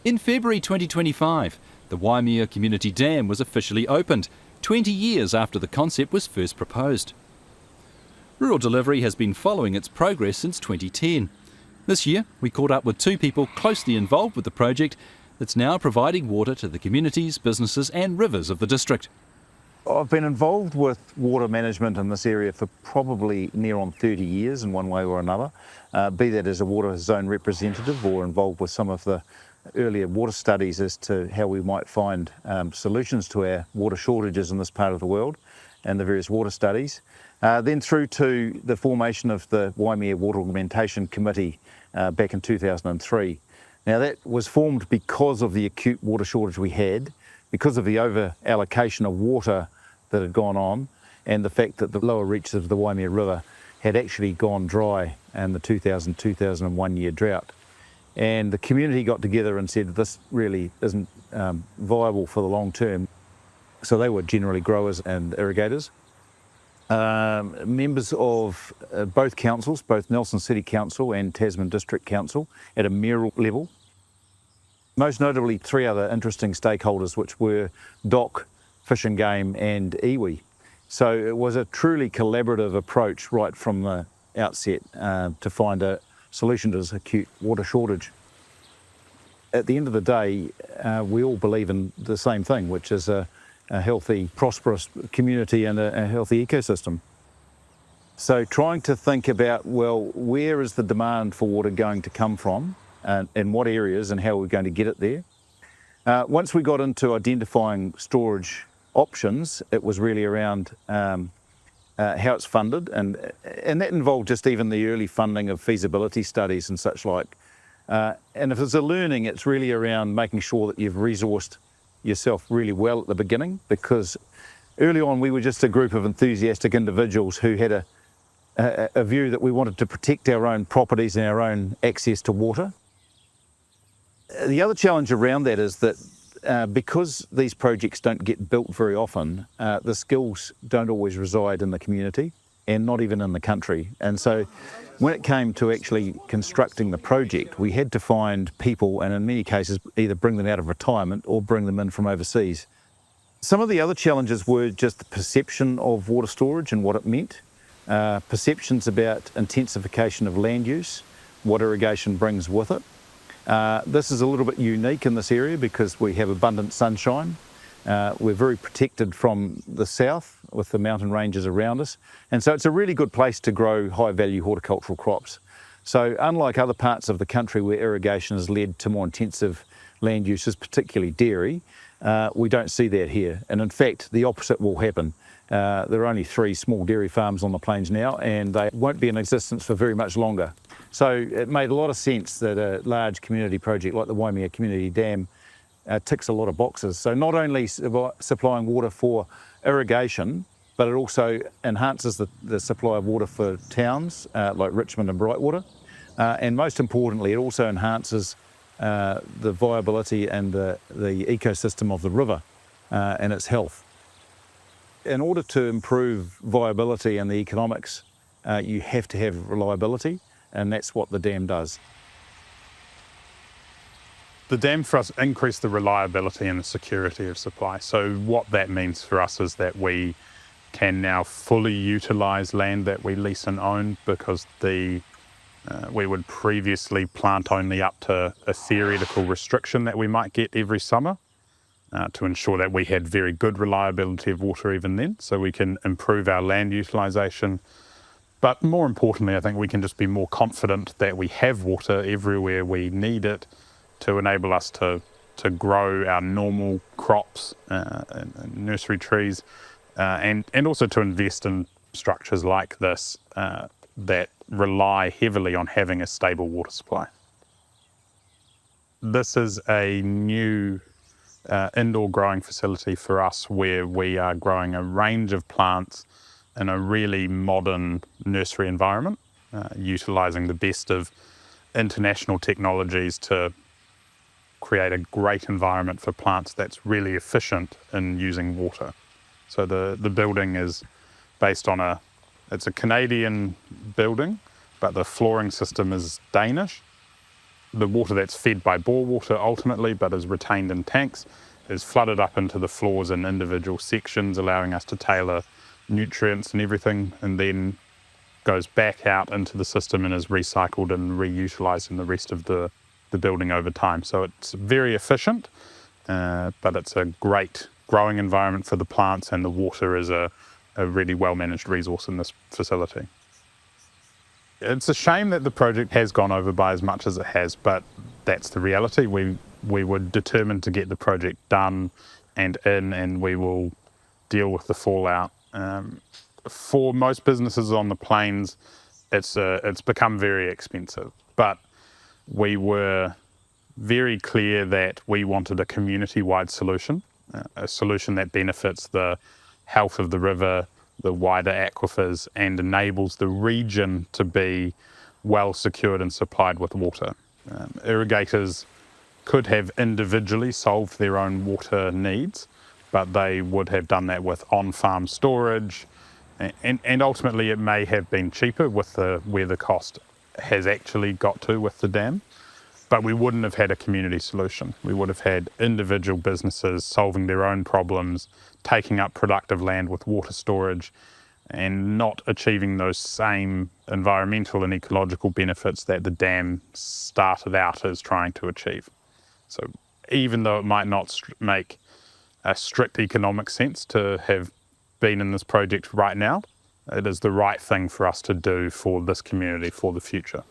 In February 2025, the Waimea Community Dam was officially opened, 20 years after the concept was first proposed. Rural Delivery has been following its progress since 2010. This year, we caught up with two people closely involved with the project that's now providing water to the communities, businesses and rivers of the district. I've been involved with water management in this area for probably near on 30 years in one way or another, be that as a water zone representative or involved with some of the earlier water studies as to how we might find solutions to our water shortages in this part of the world and the various water studies. Then through to the formation of the Waimea Water Augmentation Committee back in 2003. Now that was formed because of the acute water shortage we had, because of the over allocation of water that had gone on, and the fact that the lower reaches of the Waimea River had actually gone dry in the 2000-2001 year drought. And the community got together and said this really isn't viable for the long term. So they were generally growers and irrigators. Members of both councils, both Nelson City Council and Tasman District Council at a mayoral level. Most notably three other interesting stakeholders, which were DOC, Fish and Game and iwi. So it was a truly collaborative approach right from the outset to find a solution to this acute water shortage. At the end of the day, we all believe in the same thing, which is a healthy, prosperous community and a healthy ecosystem. So trying to think about, well, where is the demand for water going to come from, and in what areas, and how we're going to get it there. Once we got into identifying storage options, it was really around how it's funded, and that involved just even the early funding of feasibility studies and such like. And if there's a learning, it's really around making sure that you've resourced yourself really well at the beginning, because early on we were just a group of enthusiastic individuals who had a view that we wanted to protect our own properties and our own access to water. The other challenge around that is that because these projects don't get built very often, the skills don't always reside in the community and not even in the country. And so when it came to actually constructing the project, we had to find people, and in many cases either bring them out of retirement or bring them in from overseas. Some of the other challenges were just the perception of water storage and what it meant, perceptions about intensification of land use, what irrigation brings with it. This is a little bit unique in this area because we have abundant sunshine. We're very protected from the south with the mountain ranges around us, and so it's a really good place to grow high-value horticultural crops. So unlike other parts of the country where irrigation has led to more intensive land uses, particularly dairy, we don't see that here. And in fact, the opposite will happen. There are only 3 small dairy farms on the plains now, and they won't be in existence for very much longer. So it made a lot of sense that a large community project like the Waimea Community Dam ticks a lot of boxes. So not only supplying water for irrigation, but it also enhances the supply of water for towns like Richmond and Brightwater. And most importantly, it also enhances the viability and the ecosystem of the river and its health. In order to improve viability and the economics, you have to have reliability, and that's what the dam does. The dam for us increased the reliability and the security of supply. So what that means for us is that we can now fully utilise land that we lease and own, because we would previously plant only up to a theoretical restriction that we might get every summer to ensure that we had very good reliability of water even then, so we can improve our land utilisation. But more importantly, I think we can just be more confident that we have water everywhere we need it to enable us to grow our normal crops and nursery trees, and also to invest in structures like this that rely heavily on having a stable water supply. This is a new indoor growing facility for us, where we are growing a range of plants in a really modern nursery environment, utilising the best of international technologies to create a great environment for plants that's really efficient in using water. So the building is based on it's a Canadian building, but the flooring system is Danish. the water that's fed by bore water ultimately, but is retained in tanks, is flooded up into the floors in individual sections, allowing us to tailor nutrients and everything, and then goes back out into the system and is recycled and reutilised in the rest of the building over time. So it's very efficient, but it's a great growing environment for the plants, and the water is a really well-managed resource in this facility. It's a shame that the project has gone over by as much as it has, but that's the reality. We were determined to get the project done and in, and we will deal with the fallout. For most businesses on the plains, it's become very expensive, but we were very clear that we wanted a community-wide solution, a solution that benefits the health of the river, the wider aquifers, and enables the region to be well secured and supplied with water. Irrigators could have individually solved their own water needs, but they would have done that with on-farm storage, and ultimately it may have been cheaper with where the cost has actually got to with the dam, but we wouldn't have had a community solution. We would have had individual businesses solving their own problems, taking up productive land with water storage, and not achieving those same environmental and ecological benefits that the dam started out as trying to achieve. So even though it might not make a strict economic sense to have been in this project right now, it is the right thing for us to do for this community for the future.